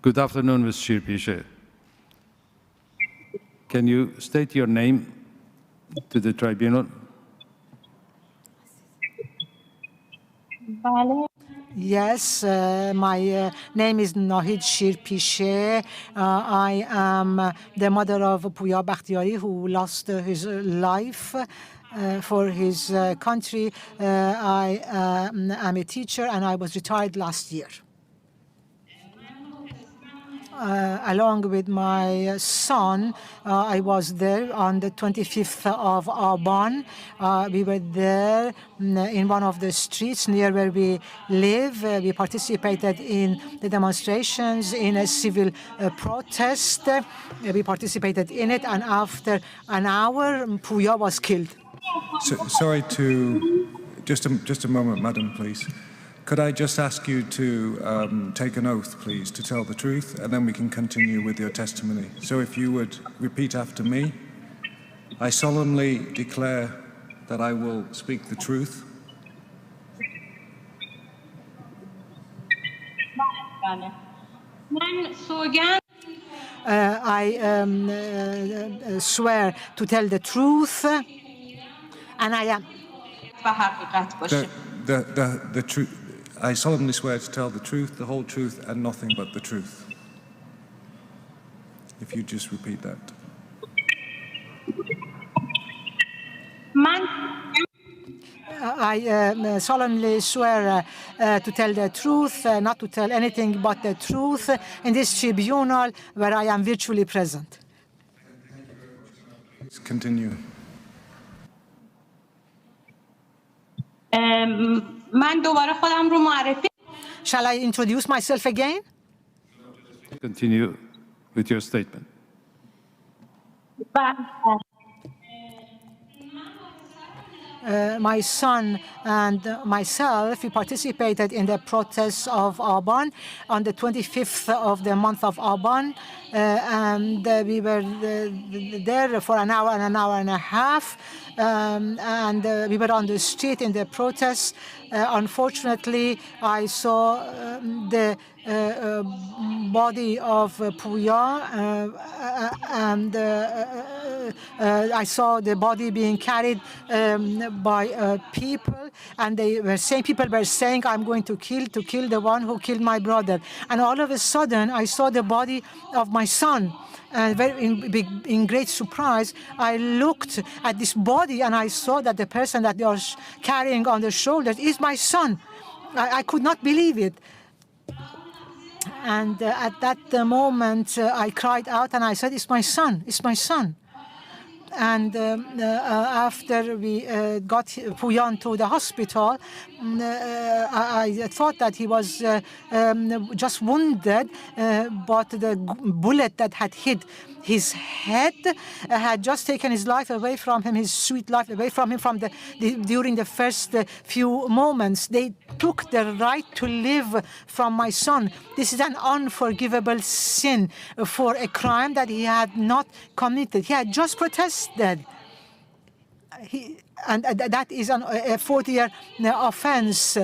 Good afternoon, Ms. Shirbisheh. Can you state your name to the tribunal? Yes, my name is Nahid Shirbisheh. I am the mother of Puya Bakhtiari, who lost his life for his country. I am a teacher, and I was retired last year. Along with my son, I was there on the 25th of Aban. We were there in one of the streets near where we live. We participated in the demonstrations, in a civil protest. We participated in it, and after an hour, Puya was killed. Sorry to... Just a moment, madam, please. Could I just ask you to take an oath, please, to tell the truth, and then we can continue with your testimony. So if you would repeat after me. I solemnly declare that I will speak the truth. I swear to tell the truth, and I am... The truth. I solemnly swear to tell the truth, the whole truth, and nothing but the truth. If you just repeat that. I solemnly swear to tell the truth, not to tell anything but the truth in this tribunal where I am virtually present. Let's continue. Shall I introduce myself again? Continue with your statement. My son and myself, we participated in the protests of Aban on the 25th of the month of Aban, and we were there for an hour and a half, and we were on the street in the protests. Unfortunately, I saw the body of Puya, and I saw the body being carried by people, and people were saying, "I'm going to kill the one who killed my brother." And all of a sudden, I saw the body of my son. And in great surprise, I looked at this body, and I saw that the person that they are carrying on their shoulders is my son. I could not believe it. And at that moment, I cried out, and I said, "It's my son, it's my son." And after we got Puyan to the hospital, I thought that he was just wounded, but the bullet that had hit his head had just taken his life away from him, his sweet life away from him during the first few moments. They took the right to live from my son. This is an unforgivable sin for a crime that he had not committed. He had just protested. And that is a 40-year offense.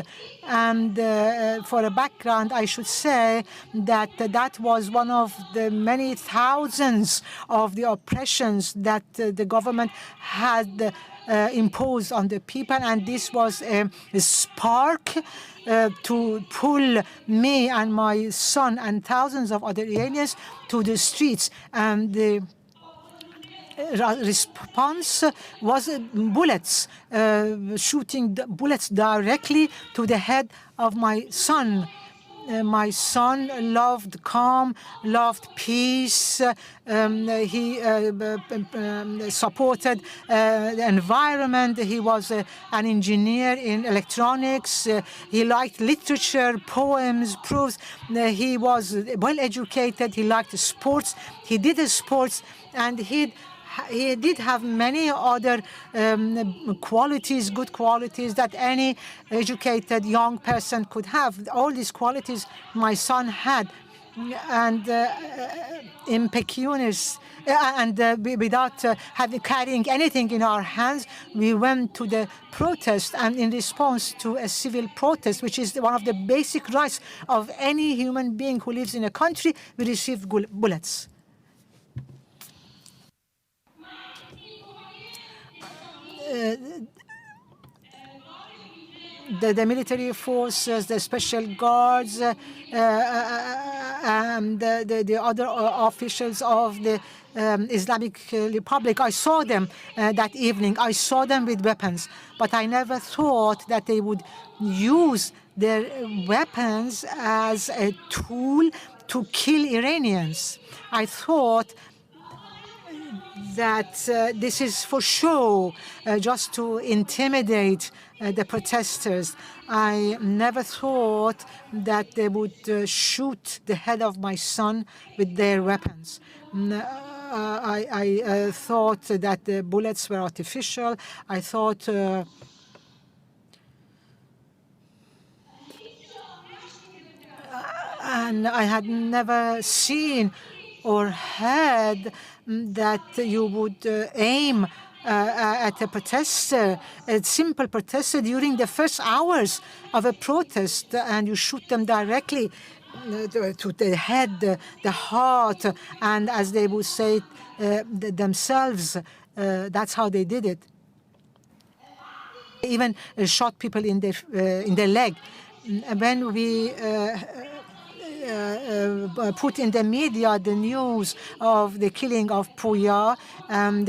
And for a background, I should say that that was one of the many thousands of the oppressions that the government had imposed on the people, and this was a spark to pull me and my son and thousands of other Iranians to the streets. And the response was bullets, shooting bullets directly to the head of my son. My son loved calm, loved peace. He supported the environment. He was an engineer in electronics. He liked literature, poems, proofs. He was well educated. He liked sports. He did sports, and he did have many other qualities, good qualities that any educated young person could have. All these qualities my son had. and impecunious, without carrying anything in our hands, we went to the protest, and in response to a civil protest, which is one of the basic rights of any human being who lives in a country, we received bullets. The military forces, the special guards, and the other officials of the Islamic Republic. I saw them that evening. I saw them with weapons, but I never thought that they would use their weapons as a tool to kill Iranians. I thought that this is for show, just to intimidate the protesters. I never thought that they would shoot the head of my son with their weapons. I thought that the bullets were artificial. I thought and I had never seen or heard that you would aim at a protester, a simple protester, during the first hours of a protest, and you shoot them directly to the head, the heart, and as they would say themselves, that's how they did it. Even shot people in their leg. When we put in the media the news of the killing of Pouya,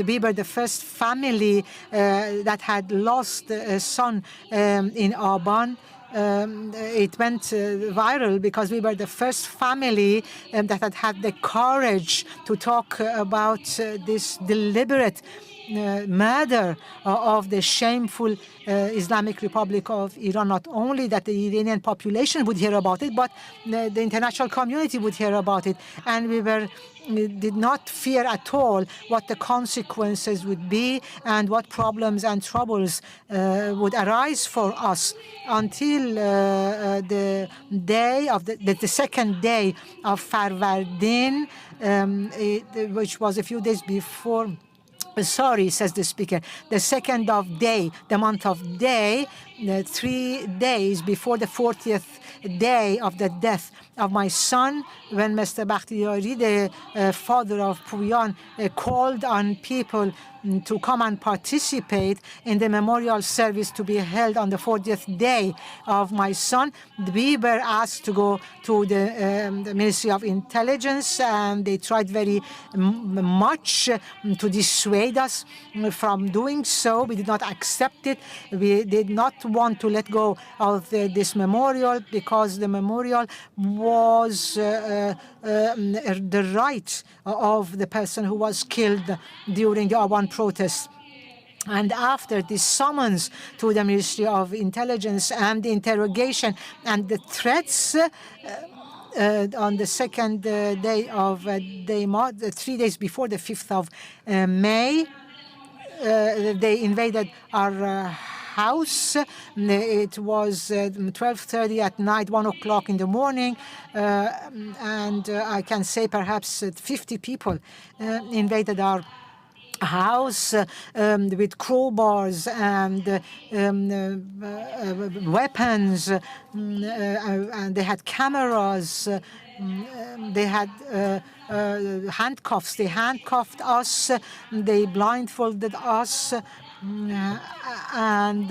we were the first family that had lost a son in Aban. It went viral because we were the first family that had had the courage to talk about this deliberate murder of the shameful Islamic Republic of Iran. Not only that the Iranian population would hear about it, but the international community would hear about it. And we did not fear at all what the consequences would be and what problems and troubles would arise for us until the day of the second day of Farvardin, which was a few days before. Sorry, says the speaker, the second of day, the month of day, 3 days before the 40th day of the death of my son, when Mr. Bakhtiyari, the father of Pouyan, called on people to come and participate in the memorial service to be held on the 40th day of my son. We were asked to go to the Ministry of Intelligence, and they tried very much to dissuade us from doing so. We did not accept it. We did not want to let go of this memorial because the memorial was the right of the person who was killed during the Aban protest. And after this summons to the Ministry of Intelligence and the interrogation and the threats on the second day of 3 days before the 5th of May, they invaded our house. It was 12:30 at night, 1 o'clock in the morning, and I can say perhaps 50 people invaded our house with crowbars and weapons, and they had cameras. They had handcuffs. They handcuffed us. They blindfolded us. And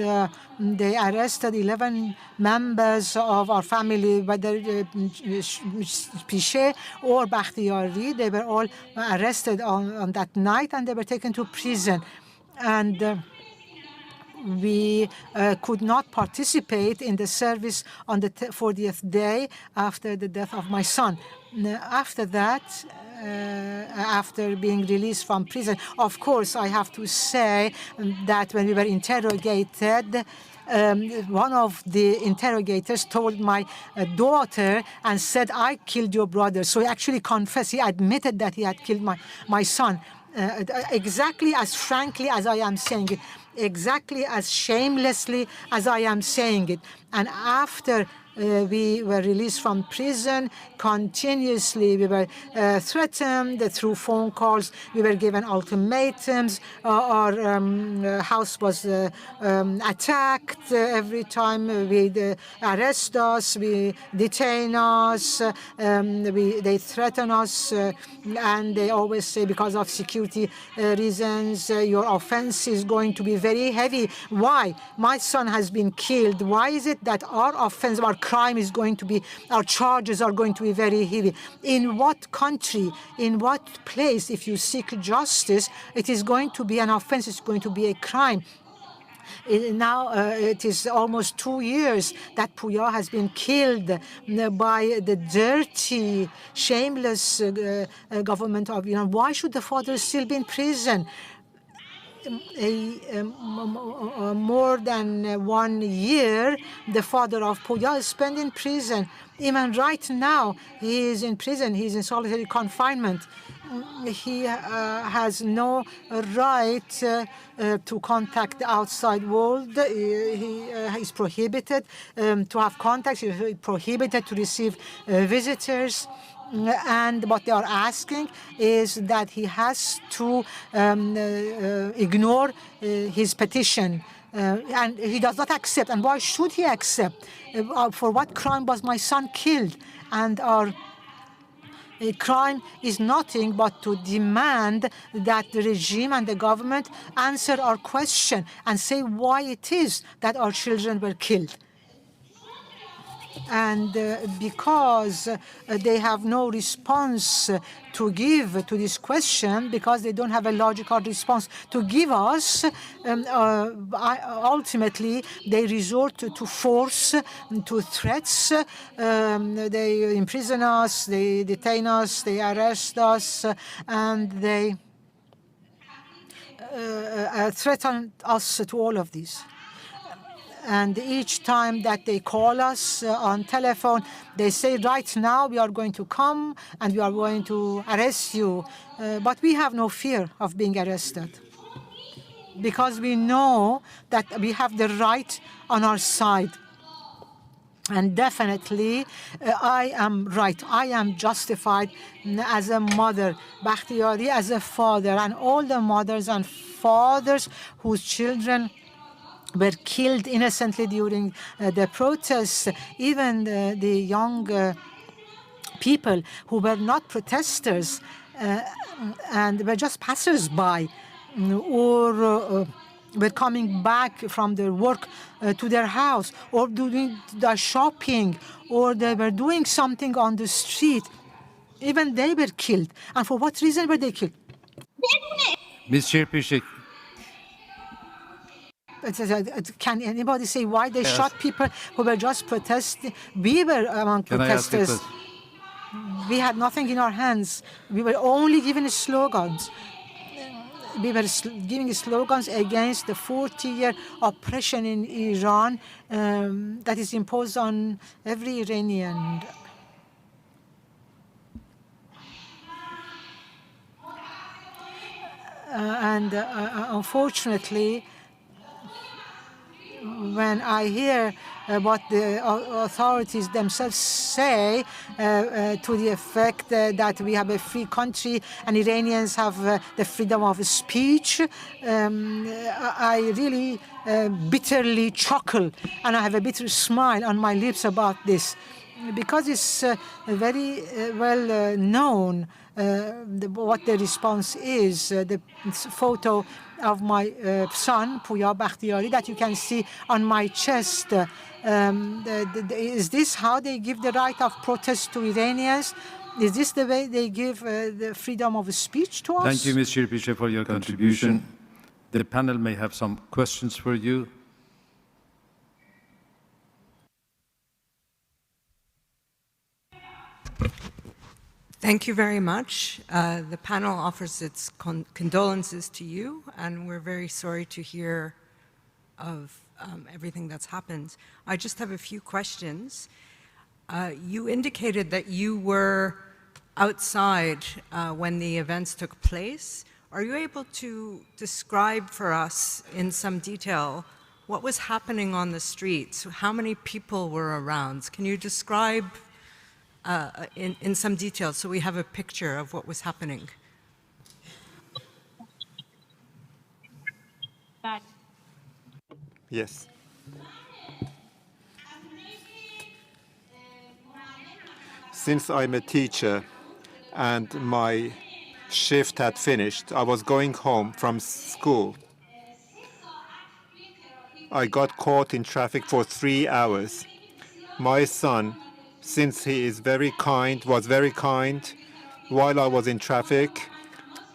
they arrested 11 members of our family, whether Shirbisheh or Bakhtiyari. They were all arrested on that night, and they were taken to prison. And we could not participate in the service on the 40th day after the death of my son. After that, after being released from prison, of course, I have to say that when we were interrogated, one of the interrogators told my daughter and said, "I killed your brother." So he actually confessed. He admitted that he had killed my son. Exactly as frankly as I am saying it. exactly as shamelessly as I am saying it. And after we were released from prison, continuously we were threatened through phone calls. We were given ultimatums. Our house was attacked every time. They arrest us, we detain us, they threaten us, and they always say because of security reasons, your offense is going to be very heavy. Why? My son has been killed. Why is it that our offense, our crime is going to be, our charges are going to be very heavy? In what country, in what place, if you seek justice, it is going to be an offense, it's going to be a crime. Now it is almost 2 years that Puya has been killed by the dirty, shameless government of Iran. Why should the father still be in prison? More than 1 year, the father of Puya is spent in prison. Even right now, he is in prison. He is in solitary confinement. He has no right to contact the outside world. He is prohibited to have contacts. He is prohibited to receive visitors. And what they are asking is that he has to ignore his petition. And he does not accept. And why should he accept? For what crime was my son killed? And our crime is nothing but to demand that the regime and the government answer our question and say why it is that our children were killed. And because they have no response to give to this question, because they don't have a logical response to give us, ultimately they resort to force, to threats. They imprison us, they detain us, they arrest us, and they threaten us to all of these. And each time that they call us on telephone, they say, right now we are going to come and we are going to arrest you. But we have no fear of being arrested, because we know that we have the right on our side. And definitely, I am right. I am justified as a mother, Bakhtiyari as a father, and all the mothers and fathers whose children were killed innocently during the protests. Even the young people who were not protesters and were just passers-by, or were coming back from their work to their house, or doing their shopping, or they were doing something on the street. Even they were killed. And for what reason were they killed? Ms. Shirbisheh, Can anybody say why they shot people who were just protesting? We were among can I ask a protesters. question? We had nothing in our hands. We were only given slogans. We were giving slogans against the 40-year oppression in Iran that is imposed on every Iranian. And unfortunately, when I hear what the authorities themselves say to the effect that we have a free country and Iranians have the freedom of speech, I really bitterly chuckle, and I have a bitter smile on my lips about this, because it's very well known what the response is. The photo of my son, Puya Bakhtiyari, that you can see on my chest. Is this how they give the right of protest to Iranians? Is this the way they give the freedom of speech to us? Thank you, Ms. Shirbisheh, for your contribution. The panel may have some questions for you. Thank you very much. The panel offers its condolences to you, and we're very sorry to hear of everything that's happened. I just have a few questions. You indicated that you were outside when the events took place. Are you able to describe for us in some detail what was happening on the streets? How many people were around? Can you describe in some detail so we have a picture of what was happening? Yes. Since I'm a teacher and my shift had finished, I was going home from school. I got caught in traffic for 3 hours. My son, since he is very kind, was very kind, while I was in traffic,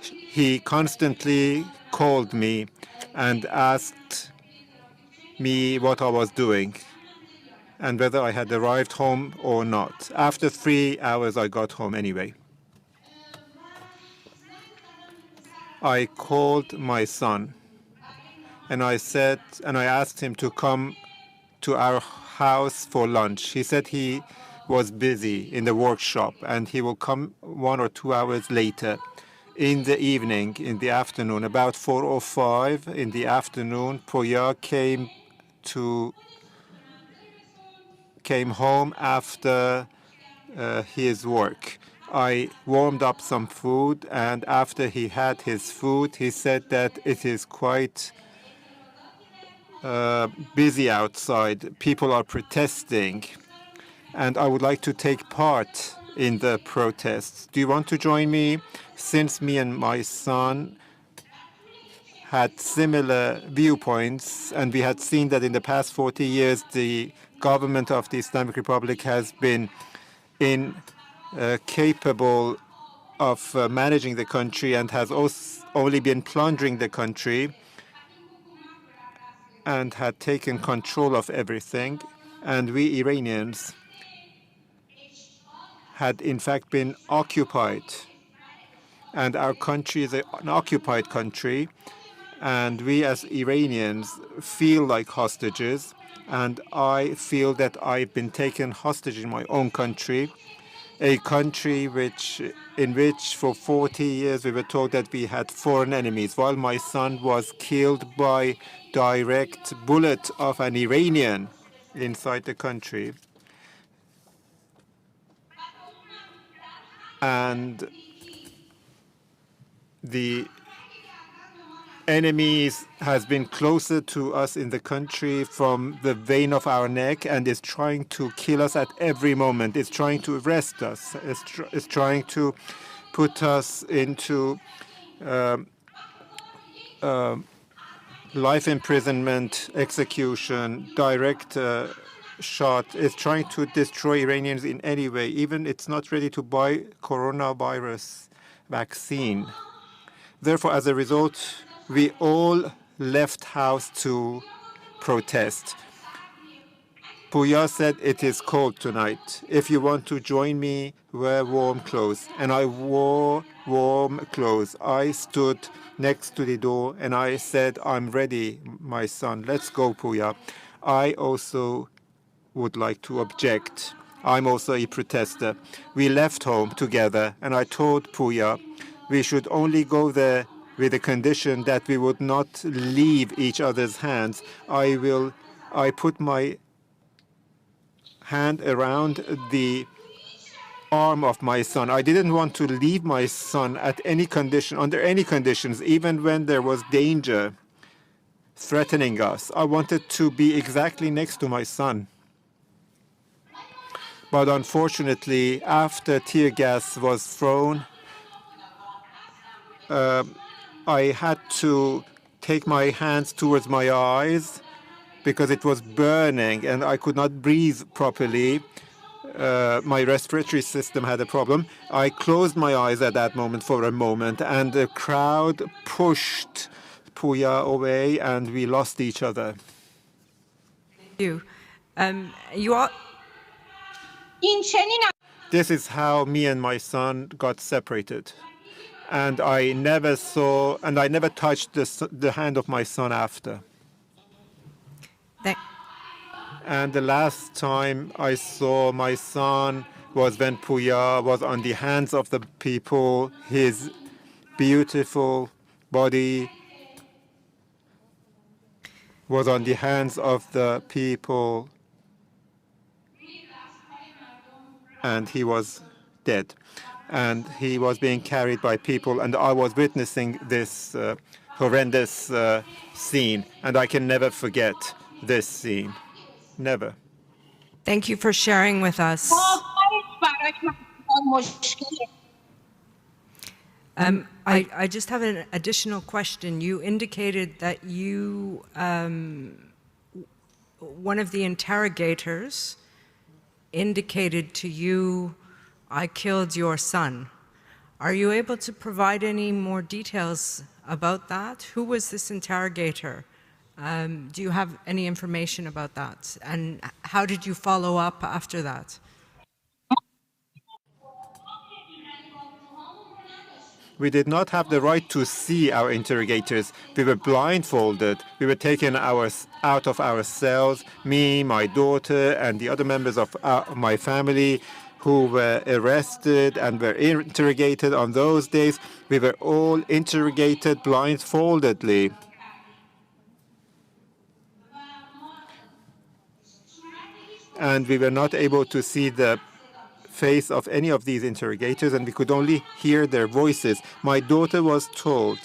he constantly called me and asked me what I was doing and whether I had arrived home or not. After 3 hours, I got home anyway. I called my son and I asked him to come to our house for lunch. He said he was busy in the workshop and he will come 1 or 2 hours later. In the evening, in the afternoon, about 4 or 5 in the afternoon, Poya came home after his work. I warmed up some food, and after he had his food, he said that it is quite busy outside. People are protesting, and I would like to take part in the protests. Do you want to join me? Since me and my son had similar viewpoints, and we had seen that in the past 40 years, the government of the Islamic Republic has been incapable of managing the country and has only been plundering the country and had taken control of everything. And we Iranians had in fact been occupied. And our country is an occupied country. And we as Iranians feel like hostages. And I feel that I've been taken hostage in my own country, a country in which for 40 years we were told that we had foreign enemies, while my son was killed by direct bullet of an Iranian inside the country. And the enemies has been closer to us in the country from the vein of our neck and is trying to kill us at every moment. It's trying to arrest us. It's trying to put us into life imprisonment, execution, direct shot. It's trying to destroy Iranians in any way. Even it's not ready to buy coronavirus vaccine. Therefore, as a result, we all left house to protest. Puya said, it is cold tonight. If you want to join me, wear warm clothes. And I wore warm clothes. I stood next to the door and I said, I'm ready, my son. Let's go, Puya. I also would like to object. I'm also a protester. We left home together and I told Puya we should only go there with the condition that we would not leave each other's hands. I put my hand around the arm of my son. I didn't want to leave my son at any condition, under any conditions, even when there was danger threatening us. I wanted to be exactly next to my son. But unfortunately, after tear gas was thrown, I had to take my hands towards my eyes because it was burning and I could not breathe properly. My respiratory system had a problem. I closed my eyes at that moment for a moment, and the crowd pushed Puya away, and we lost each other. Thank you. This is how me and my son got separated. And I never touched the hand of my son after. And the last time I saw my son was when Puya was on the hands of the people, his beautiful body was on the hands of the people, and he was dead. And he was being carried by people, and I was witnessing this horrendous scene, and I can never forget this scene. Never. Thank you for sharing with us. I just have an additional question. You indicated that you, one of the interrogators indicated to you, I killed your son. Are you able to provide any more details about that? Who was this interrogator? Do you have any information about that? And how did you follow up after that? We did not have the right to see our interrogators. We were blindfolded. We were taken out of our cells, me, my daughter, and the other members of my family who were arrested and were interrogated on those days. We were all interrogated blindfoldedly. And we were not able to see the face of any of these interrogators, and we could only hear their voices. My daughter was told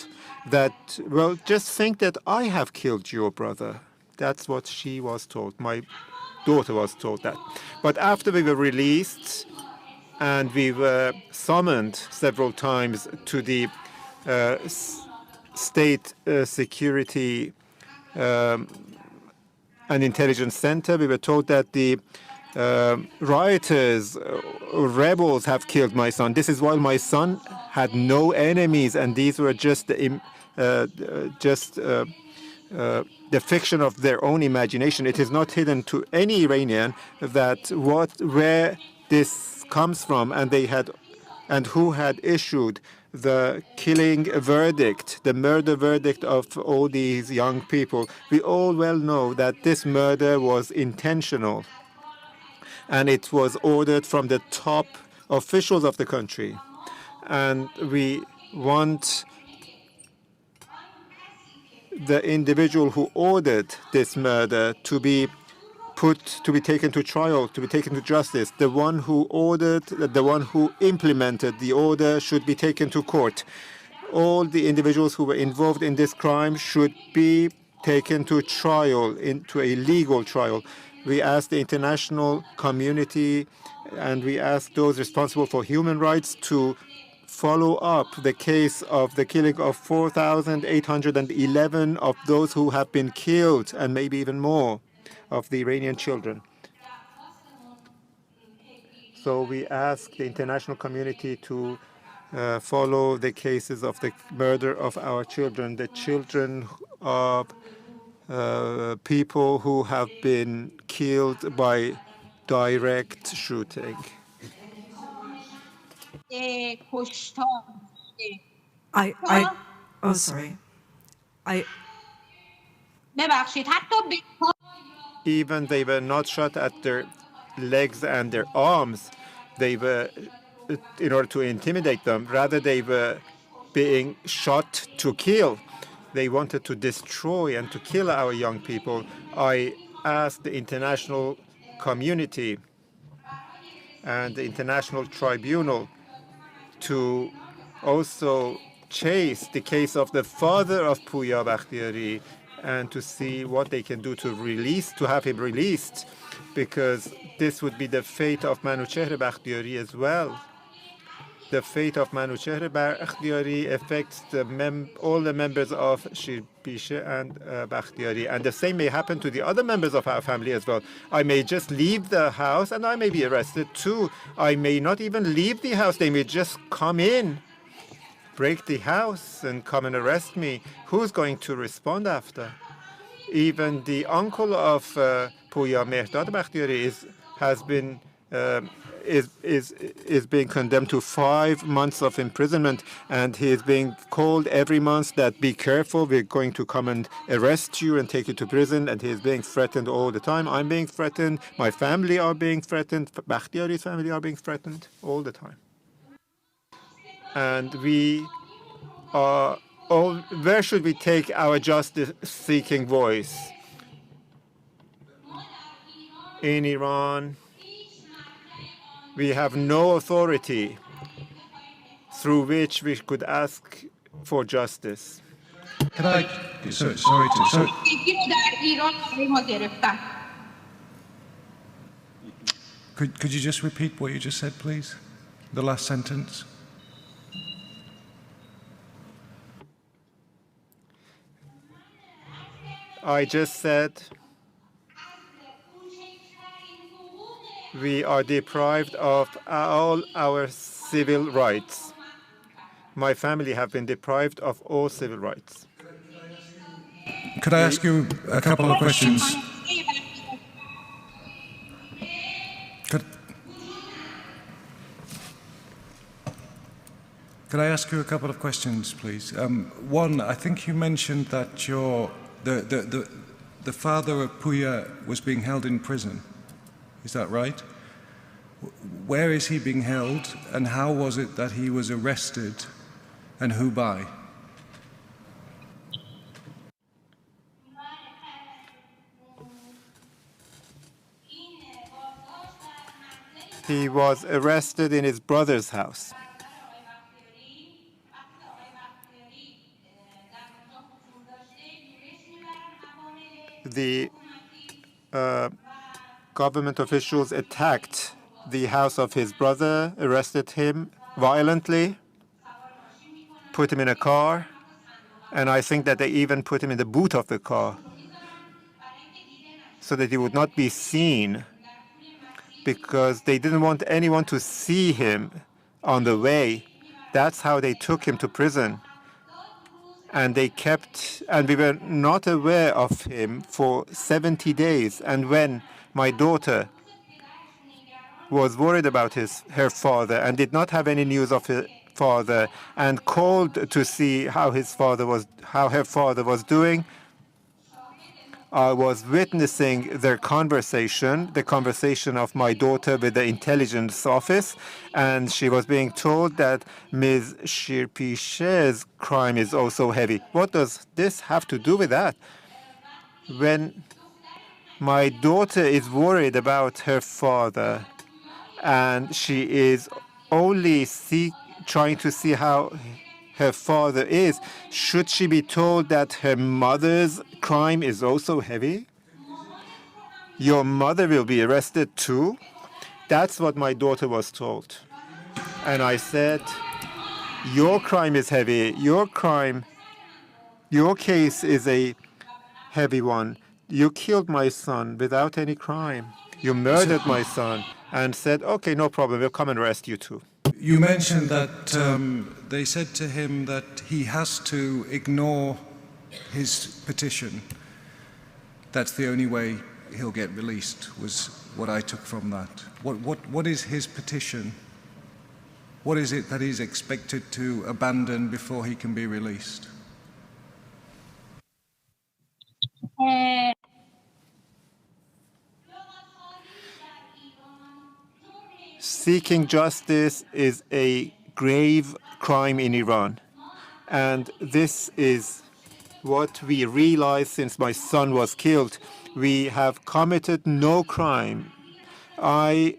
that, well, just think that I have killed your brother. That's what she was told. My daughter was told that. But after we were released, and we were summoned several times to the State Security and Intelligence Center, we were told that the rioters, rebels have killed my son. This is while my son had no enemies, and these were just the fiction of their own imagination. It is not hidden to any Iranian that where this comes from, and who had issued the killing verdict, the murder verdict of all these young people. We all well know that this murder was intentional, and it was ordered from the top officials of the country. And we want the individual who ordered this murder to be taken to trial, to be taken to justice. The one who ordered, the one who implemented the order should be taken to court. All the individuals who were involved in this crime should be taken to trial, into a legal trial. We ask the international community and we ask those responsible for human rights to follow up the case of the killing of 4,811 of those who have been killed, and maybe even more, of the Iranian children. So we ask the international community to follow the cases of the murder of our children, the children of people who have been killed by direct shooting. Oh, sorry. Even they were not shot at their legs and their arms. They were, in order to intimidate them, rather they were being shot to kill. They wanted to destroy and to kill our young people. I asked the international community and the international tribunal to also chase the case of the father of Pooya Bakhtiari and to see what they can do to have him released, because this would be the fate of Manuchehr Bakhtiari as well. The fate of Manuchehr Bakhtiari affects all the members of Shirbisheh and Bakhtiari, and the same may happen to the other members of our family as well. I may just leave the house and I may be arrested too. I may not even leave the house. They may just come in, break the house and come and arrest me. Who's going to respond after? Even the uncle of Pooya Mehdad Bakhtiari is being condemned to 5 months of imprisonment, and he is being called every month that be careful, we're going to come and arrest you and take you to prison, and he is being threatened all the time. I'm being threatened, my family are being threatened, Bakhtiari's family are being threatened all the time. And we are where should we take our justice-seeking voice? In Iran, we have no authority through which we could ask for justice. Can I? Sorry to. Could you just repeat what you just said, please? The last sentence. I just said we are deprived of all our civil rights. My family have been deprived of all civil rights. Could I ask you a couple of questions? Could I ask you a couple of questions, please? One, I think you mentioned that the father of Puya was being held in prison. Is that right? Where is he being held, and how was it that he was arrested, and who by? He was arrested in his brother's house. The government officials attacked the house of his brother, arrested him violently, put him in a car, and I think that they even put him in the boot of the car so that he would not be seen, because they didn't want anyone to see him on the way. That's how they took him to prison. And we were not aware of him for 70 days. And when my daughter was worried about her father and did not have any news of her father and called to see how her father was doing, I was witnessing their conversation, the conversation of my daughter with the intelligence office, and she was being told that Ms. Shirbisheh's crime is also heavy. What does this have to do with that? When my daughter is worried about her father and she is only trying to see how her father is, should she be told that her mother's crime is also heavy? Your mother will be arrested too? That's what my daughter was told. And I said, your crime is heavy. Your case is a heavy one. You killed my son without any crime. You murdered my son and said, okay, no problem, we'll come and arrest you too. You mentioned that they said to him that he has to ignore his petition. That's the only way he'll get released, was what I took from that. What is his petition? What is it that he's expected to abandon before he can be released? Seeking justice is a grave crime in Iran. And this is what we realized since my son was killed. We have committed no crime. I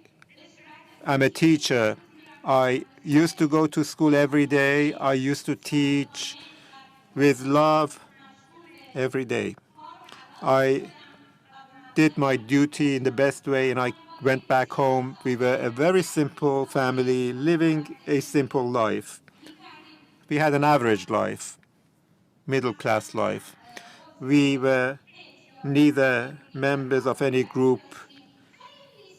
am a teacher. I used to go to school every day. I used to teach with love every day. I did my duty in the best way, and I went back home. We were a very simple family, living a simple life. We had an average life, middle-class life. We were neither members of any group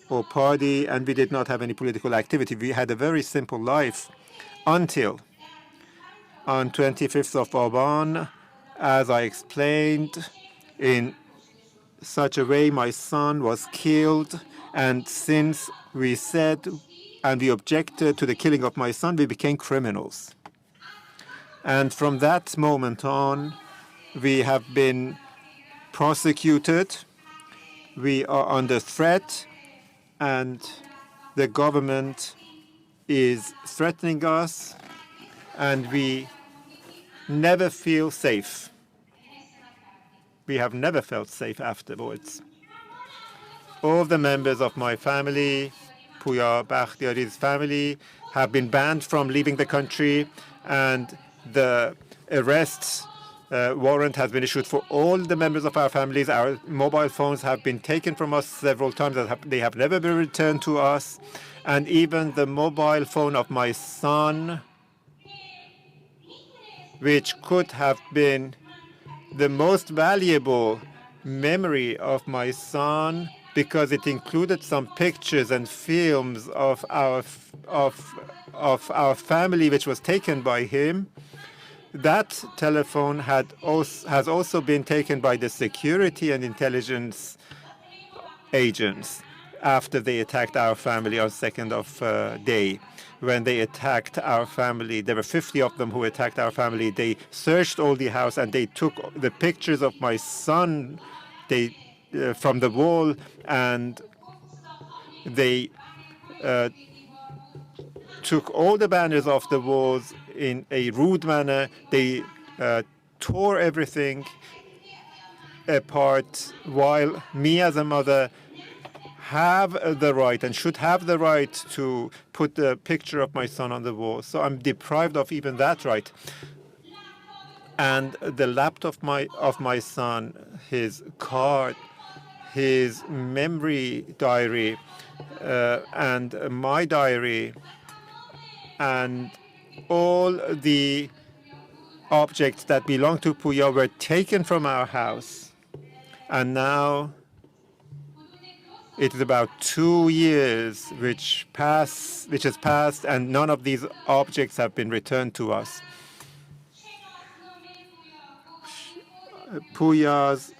or party, and we did not have any political activity. We had a very simple life until on 25th of Aban, as I explained, in such a way my son was killed. And since we said and we objected to the killing of my son, we became criminals. And from that moment on, we have been prosecuted. We are under threat, and the government is threatening us, and we never feel safe. We have never felt safe afterwards. All of the members of my family, Puya Bakhtiari's family, have been banned from leaving the country, and the arrest warrant has been issued for all the members of our families. Our mobile phones have been taken from us several times. They have never been returned to us. And even the mobile phone of my son, which could have been the most valuable memory of my son, because it included some pictures and films of our family, which was taken by him. That telephone has also been taken by the security and intelligence agents after they attacked our family on 2nd of day. When they attacked our family, there were 50 of them who attacked our family. They searched all the house and they took the pictures of my son from the wall, and they took all the banners off the walls in a rude manner. They tore everything apart, while me as a mother have the right and should have the right to put the picture of my son on the wall. So I'm deprived of even that right. And the laptop of my son, his card, his memory diary, and my diary, and all the objects that belong to Puya were taken from our house. And now it is about 2 years which has passed, and none of these objects have been returned to us. Puya's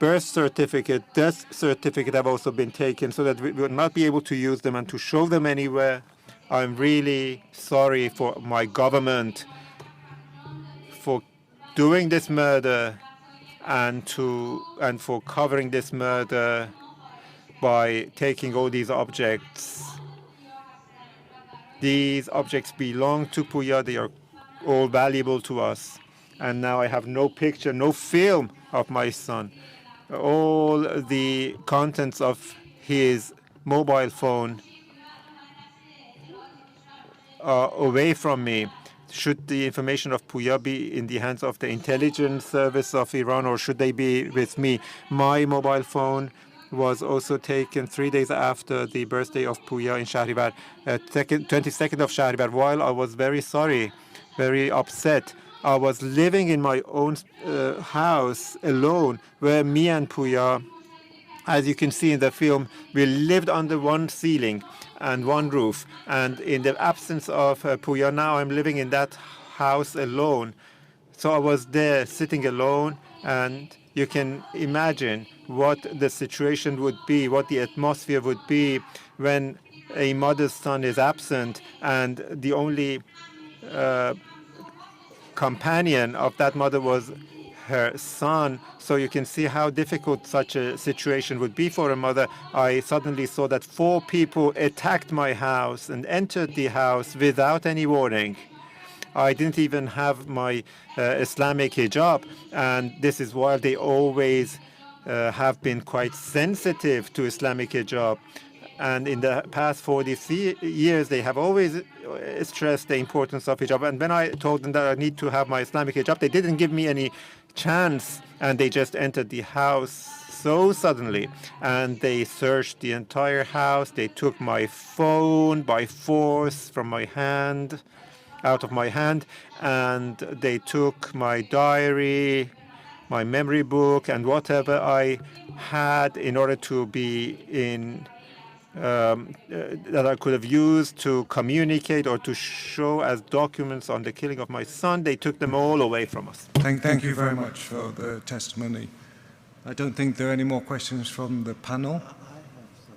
birth certificate, death certificate have also been taken so that we will not be able to use them and to show them anywhere. I'm really sorry for my government for doing this murder and for covering this murder by taking all these objects. These objects belong to Puya. They are all valuable to us. And now I have no picture, no film of my son. All the contents of his mobile phone are away from me. Should the information of Puya be in the hands of the intelligence service of Iran, or should they be with me? My mobile phone was also taken 3 days after the birthday of Puya in Shahribar, 22nd of Shahribar, while I was very sorry, very upset. I was living in my own house alone, where me and Puya, as you can see in the film, we lived under one ceiling and one roof. And in the absence of Puya, now I'm living in that house alone. So I was there sitting alone, and you can imagine what the situation would be, what the atmosphere would be when a mother's son is absent and the only companion of that mother was her son. So you can see how difficult such a situation would be for a mother. I suddenly saw that 4 people attacked my house and entered the house without any warning. I didn't even have my Islamic hijab, and this is why they always have been quite sensitive to Islamic hijab. And in the past 40 years, they have always stressed the importance of hijab. And when I told them that I need to have my Islamic hijab, they didn't give me any chance, and they just entered the house so suddenly. And they searched the entire house. They took my phone by force from my hand, out of my hand, and they took my diary, my memory book, and whatever I had in order to be in that I could have used to communicate or to show as documents on the killing of my son. They took them all away from us. Thank you very much for the testimony. I don't think there are any more questions from the panel.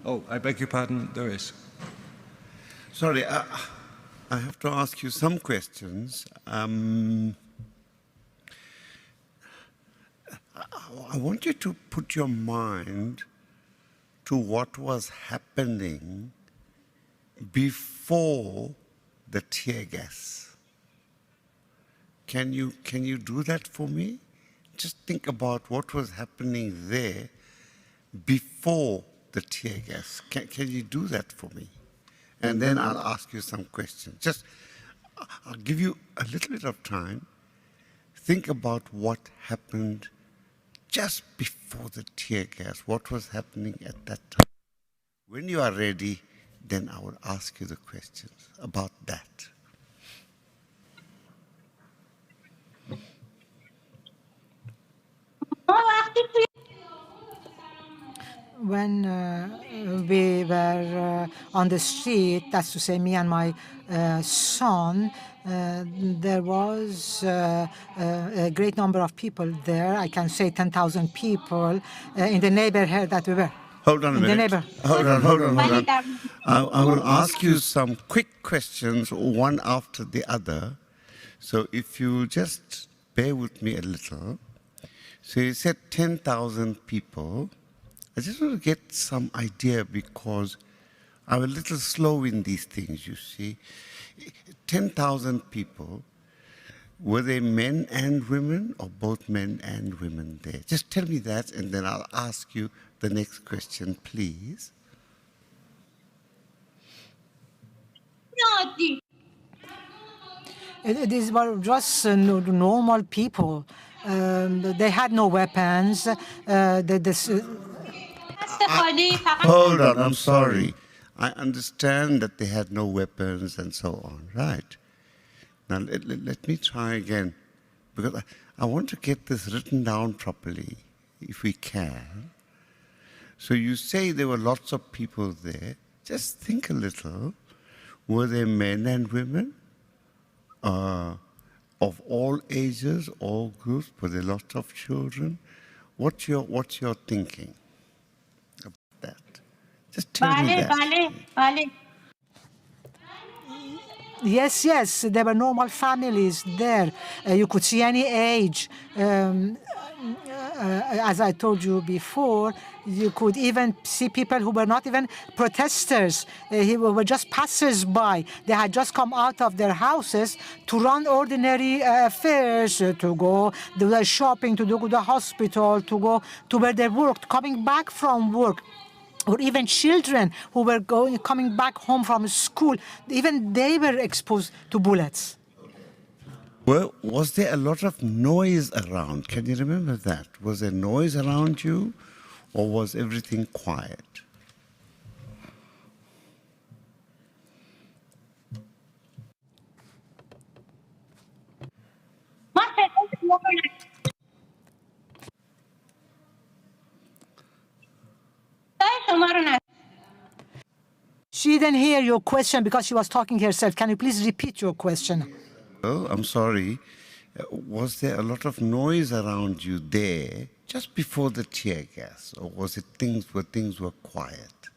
Oh, I beg your pardon, there is. Sorry, I have to ask you some questions. I want you to put your mind to what was happening before the tear gas. Can you do that for me? Just think about what was happening there before the tear gas. Can you do that for me? And then I'll ask you some questions. I'll give you a little bit of time. Think about what happened just before the tear gas. What was happening at that time? When you are ready, then I will ask you the questions about that. When we were on the street, that's to say me and my son, there was a great number of people there. I can say 10,000 people in the neighborhood that we were. Hold on a minute. Hold on. I will ask you some quick questions, one after the other. So if you just bear with me a little. So you said 10,000 people. I just want to get some idea because I'm a little slow in these things, you see. 10,000 people, were they men and women or both men and women there? Just tell me that and then I'll ask you the next question, please. These were just normal people. They had no weapons. Hold on, I'm sorry. I understand that they had no weapons and so on, right? Now, let me try again, because I want to get this written down properly, if we can. So you say there were lots of people there. Just think a little. Were there men and women? Of all ages, all groups? Were there lots of children? What's your thinking about that? Just tell me that. Yes, there were normal families there. You could see any age. As I told you before, you could even see people who were not even protesters. Who were just passers-by. They had just come out of their houses to run ordinary affairs, to go do their shopping, to go to the hospital, to go to where they worked, coming back from work. Or even children who were coming back home from school, even they were exposed to bullets. Well, was there a lot of noise around? Can you remember that? Was there noise around you, or was everything quiet? She didn't hear your question because she was talking herself. Can you please repeat your question? Oh, I'm sorry. Was there a lot of noise around you there just before the tear gas, or was it things were quiet?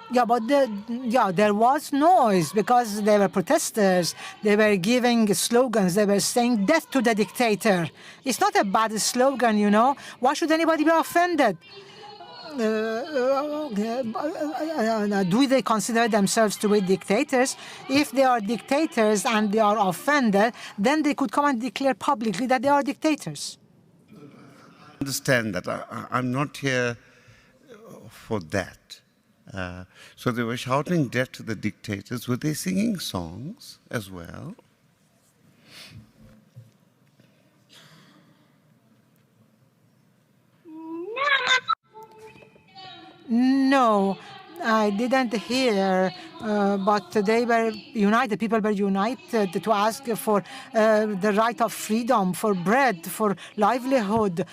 Yeah, but there was noise because they were protesters. They were giving slogans. They were saying "Death to the dictator." It's not a bad slogan, you know. Why should anybody be offended? Do they consider themselves to be dictators? If they are dictators and they are offended, then they could come and declare publicly that they are dictators. I understand that. I'm not here for that. So they were shouting death to the dictators. Were they singing songs as well? No, I didn't hear, but they were united. People were united to ask for the right of freedom, for bread, for livelihood.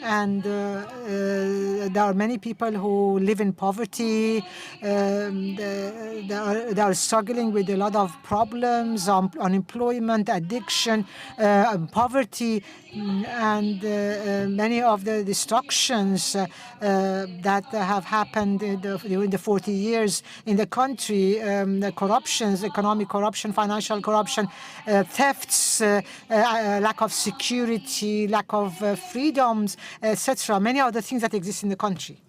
And there are many people who live in poverty. They are struggling with a lot of problems, unemployment, addiction, poverty, and many of the destructions that have happened during the 40 years in the country, the corruptions, economic corruption, financial corruption, thefts, lack of security, lack of freedoms, etc. Many of the things that exist in the country.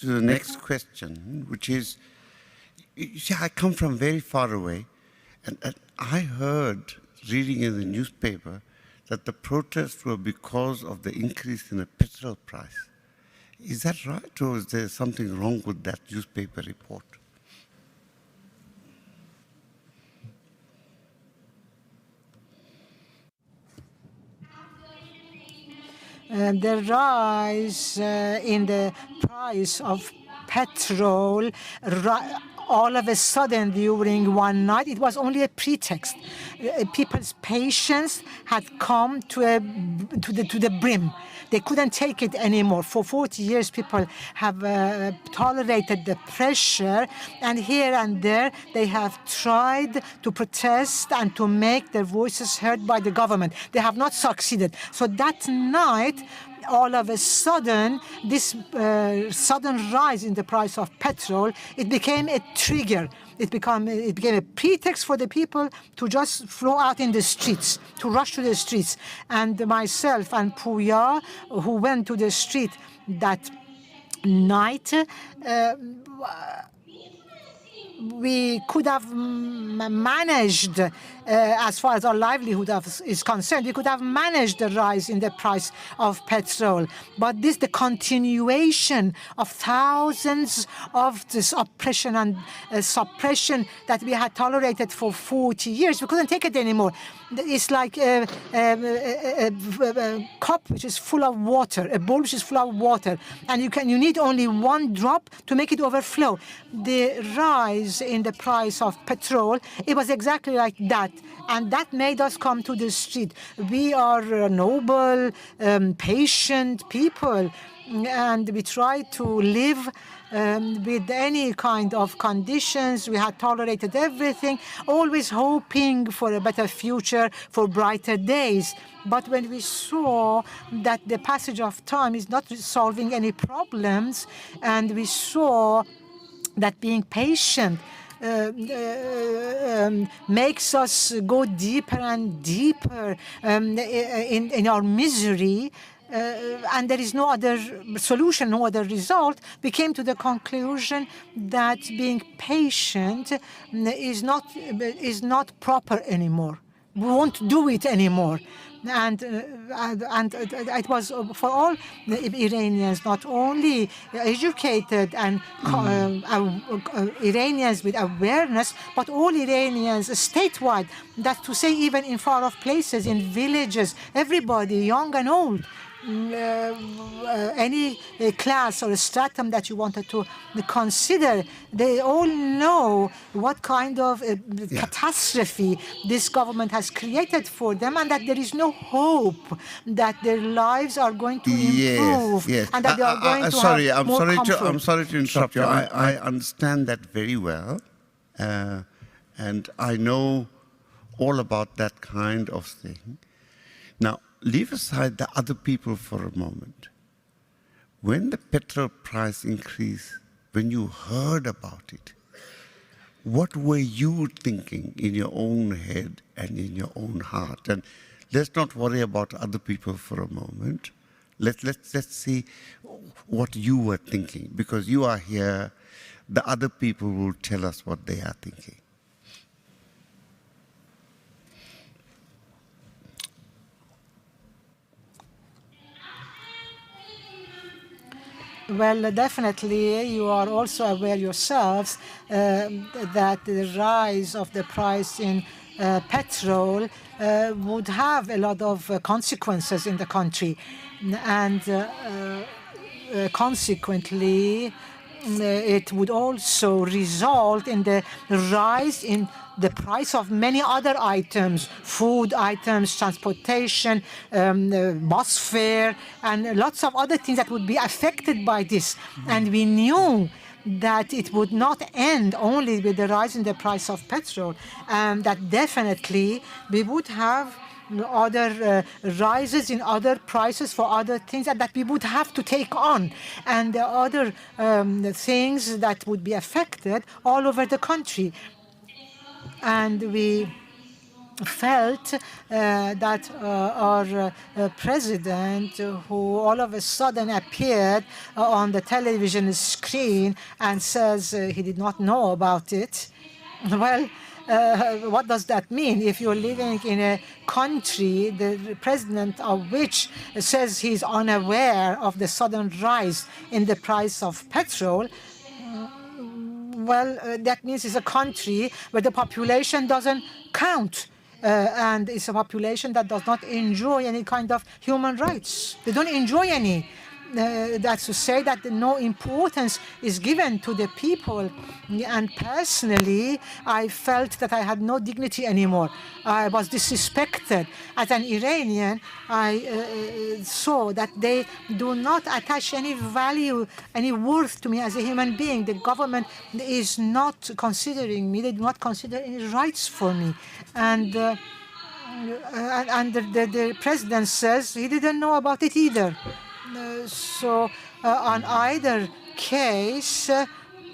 to the next question, which is, you see, I come from very far away, and I heard, reading in the newspaper, that the protests were because of the increase in the petrol price. Is that right, or is there something wrong with that newspaper report? The rise in the price of petrol all of a sudden during one night, it was only a pretext. People's patience had come to the brim. They couldn't take it anymore. For 40 years, people have tolerated the pressure, and here and there, they have tried to protest and to make their voices heard by the government. They have not succeeded. So that night, all of a sudden, this sudden rise in the price of petrol, it became a trigger. It became a pretext for the people to just flow out in the streets, to rush to the streets. And myself and Puya, who went to the street that night, we could have managed, as far as our livelihood is concerned, we could have managed the rise in the price of petrol. But the continuation of thousands of this oppression and suppression that we had tolerated for 40 years, we couldn't take it anymore. It's like a cup which is full of water, a bowl which is full of water, and you need only one drop to make it overflow. The rise in the price of petrol, it was exactly like that, and that made us come to the street. We are noble, patient people, and we try to live with any kind of conditions. We had tolerated everything, always hoping for a better future, for brighter days. But when we saw that the passage of time is not solving any problems, and we saw that being patient makes us go deeper and deeper in our misery, and there is no other solution, no other result, we came to the conclusion that being patient is not proper anymore. We won't do it anymore. And it was for all Iranians, not only educated and Iranians with awareness, but all Iranians statewide, that to say even in far-off places, in villages, everybody, young and old, any class or stratum that you wanted to consider, they all know what kind of catastrophe this government has created for them, and that there is no hope that their lives are going to improve, and that they are going to have more comfort. I'm sorry to interrupt you. I understand that very well, and I know all about that kind of thing. Now, leave aside the other people for a moment. When the petrol price increased, when you heard about it, what were you thinking in your own head and in your own heart? And let's not worry about other people for a moment. Let's see what you were thinking, because you are here. The other people will tell us what they are thinking. Well, definitely, you are also aware yourselves that the rise of the price in petrol would have a lot of consequences in the country. And consequently, it would also result in the rise in the price of many other items, food items, transportation, bus fare, and lots of other things that would be affected by this. And we knew that it would not end only with the rise in the price of petrol, and that definitely we would have other rises in other prices for other things that we would have to take on, and the other things that would be affected all over the country. And we felt that our president, who all of a sudden appeared on the television screen and says he did not know about it. Well, what does that mean? If you're living in a country, the president of which says he's unaware of the sudden rise in the price of petrol, well, that means it's a country where the population doesn't count. And it's a population that does not enjoy any kind of human rights. They don't enjoy any. That's to say that no importance is given to the people. And personally, I felt that I had no dignity anymore. I was disrespected. As an Iranian, I saw that they do not attach any value, any worth to me as a human being. The government is not considering me. They do not consider any rights for me. And the president says he didn't know about it either. So on either case,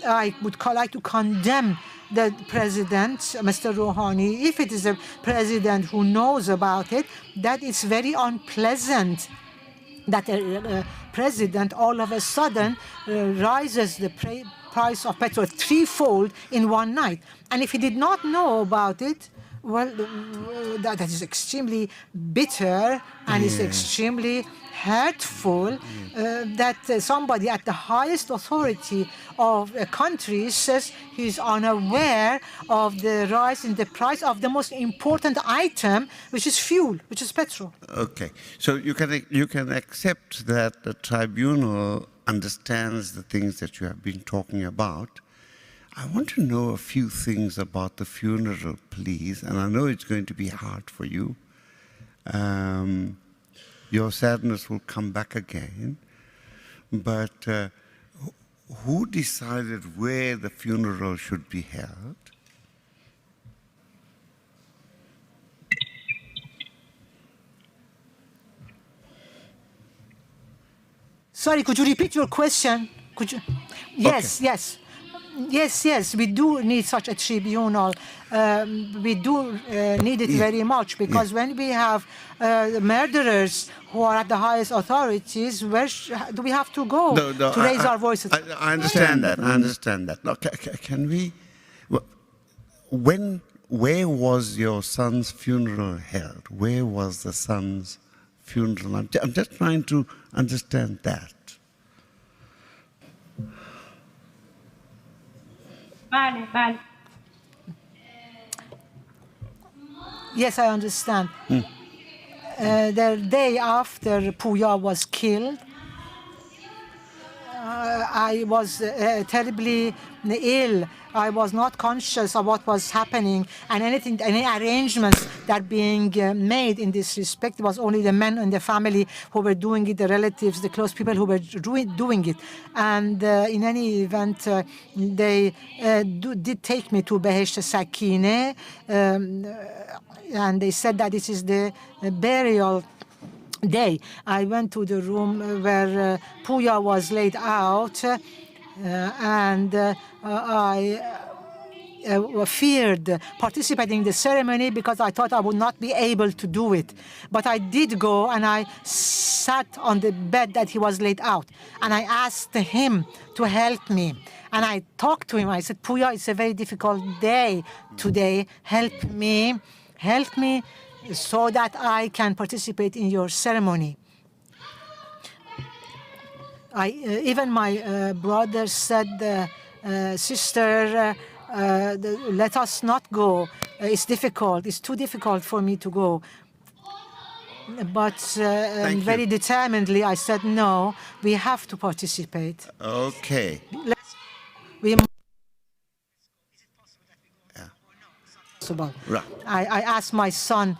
I would like to condemn the president, Mr. Rouhani. If it is a president who knows about it, that it's very unpleasant that a president all of a sudden rises the price of petrol threefold in one night. And if he did not know about it, well, that is extremely bitter and is extremely hurtful that somebody at the highest authority of a country says he's unaware of the rise in the price of the most important item, which is fuel, which is petrol. Okay, so you can accept that the tribunal understands the things that you have been talking about. I want to know a few things about the funeral, please, and I know it's going to be hard for you. Your sadness will come back again, but who decided where the funeral should be held? Sorry, could you repeat your question? Could you? Yes, Okay. yes. Yes, we do need such a tribunal. We do need it very much because when we have murderers who are at the highest authorities, where do we have to go to raise our voices? I understand that. I understand that. Okay, can we? Where was your son's funeral held? Where was the son's funeral? I'm just trying to understand that. Yes, I understand. The day after Puya was killed, I was terribly ill. I was not conscious of what was happening, and any arrangements that being made in this respect, it was only the men in the family who were doing it, the relatives, the close people who were doing it. And in any event, they did take me to Behesht Sakine, and they said that this is the burial day. I went to the room where Puya was laid out, and I feared participating in the ceremony because I thought I would not be able to do it. But I did go, and I sat on the bed that he was laid out, and I asked him to help me. And I talked to him. I said, Puya, it's a very difficult day today. Help me so that I can participate in your ceremony. Even my brother said, sister, let us not go. It's difficult. It's too difficult for me to go. But very determinedly, I said, no, we have to participate. Okay. Right. I asked my son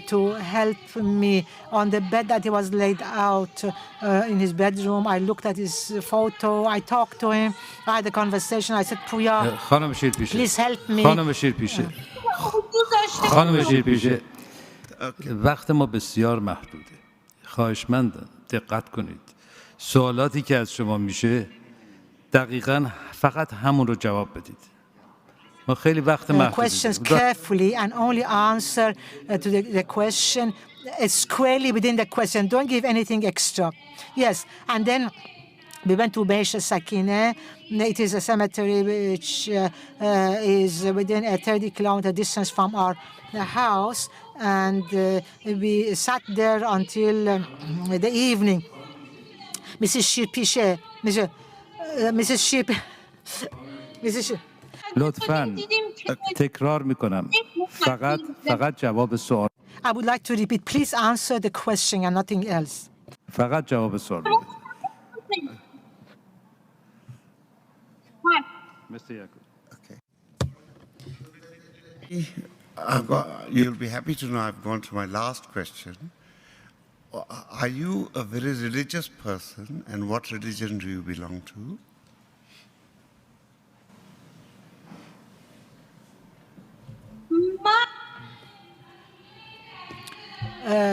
to help me on the bed that he was laid out in his bedroom. I looked at his photo. I talked to him. I had a conversation. I said, Puya, خانم شیرپیشه please help me. خانم شیرپیشه وقت ما بسیار محدوده. خواهشمندم دقت کنید. سوالاتی که از شما میشه دقیقاً فقط همون رو جواب بدید. ما خیلی وقت محدودی questions داریم. carefully and only answer to the question squarely within the question. Don't give anything extra. Yes, and then we went to Beish Sakineh. It is a cemetery which is within a 30-kilometer distance from our house, and we sat there until the evening. Mrs. Shirbisheh, Mrs. لطفاً تکرار میکنم فقط جواب سوال I would like to repeat, please answer the question and nothing else. فقط جواب سوال بدید. Mr. Yaqub. You'll be happy to know I've gone to my last question. Are you a very religious person, and what religion do you belong to?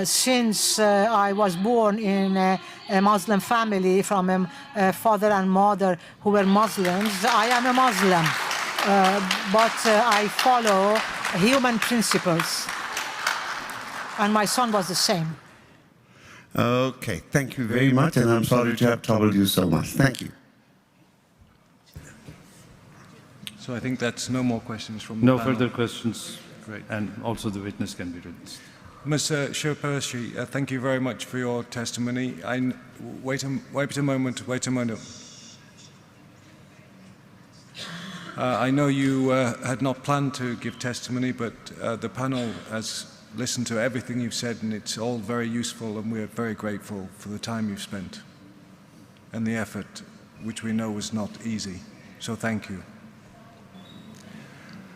Since I was born in a Muslim family from a father and mother who were Muslims, I am a Muslim, but I follow human principles, and my son was the same. Okay, thank you very much, and I'm sorry to have troubled you so much. Thank you. So I think that's no more questions from the No panel. further questions. Great. And also the witness can be released. Ms. Shirbisheh, thank you very much for your testimony. Wait a moment. I know you had not planned to give testimony, but the panel has listened to everything you've said, and it's all very useful, and we're very grateful for the time you've spent and the effort, which we know was not easy. So thank you.